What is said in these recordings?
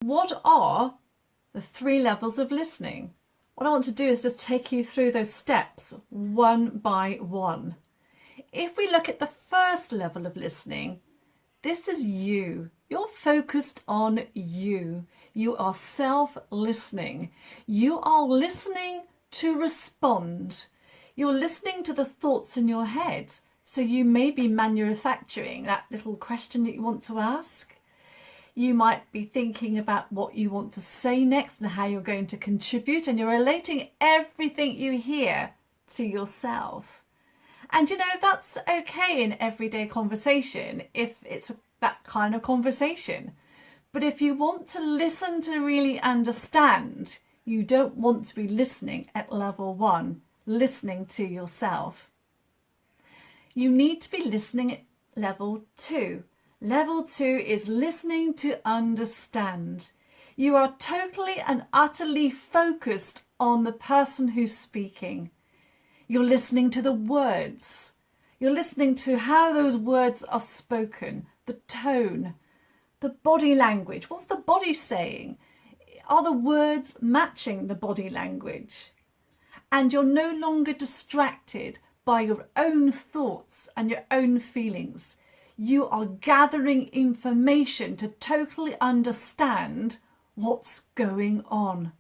What are the 3 levels of listening? What I want to do is just take you through those steps one by one. If we look at the first level of listening, this is you. You're focused on you. You are self-listening. You are listening to respond. You're listening to the thoughts in your head. So you may be manufacturing that little question that you want to ask. You might be thinking about what you want to say next and how you're going to contribute, and you're relating everything you hear to yourself. And you know, that's okay in everyday conversation if it's that kind of conversation. But if you want to listen to really understand, you don't want to be listening at level 1, listening to yourself. You need to be listening at level 2. Level 2 is listening to understand. You are totally and utterly focused on the person who's speaking. You're listening to the words. You're listening to how those words are spoken, the tone, the body language. What's the body saying? Are the words matching the body language? And you're no longer distracted by your own thoughts and your own feelings. You are gathering information to totally understand what's going on.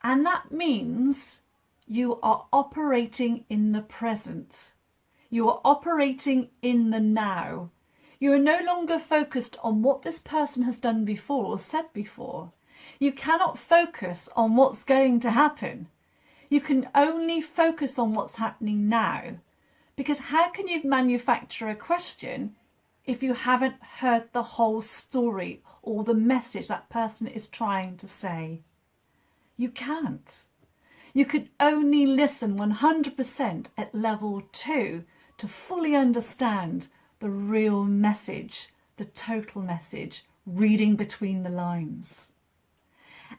And that means you are operating in the present. You are operating in the now. You are no longer focused on what this person has done before or said before. You cannot focus on what's going to happen. You can only focus on what's happening now. Because how can you manufacture a question if you haven't heard the whole story or the message that person is trying to say? You can't. You can only listen 100% at level 2 to fully understand the real message, the total message, reading between the lines.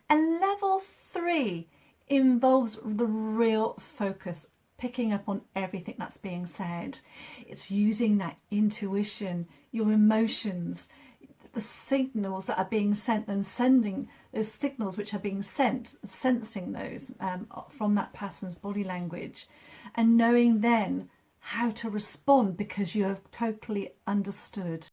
And level 3 involves the real focus, picking up on everything that's being said. It's using that intuition, your emotions, the signals that are being sent and sending those signals which are being sent, sensing those from that person's body language, and knowing then how to respond because you have totally understood.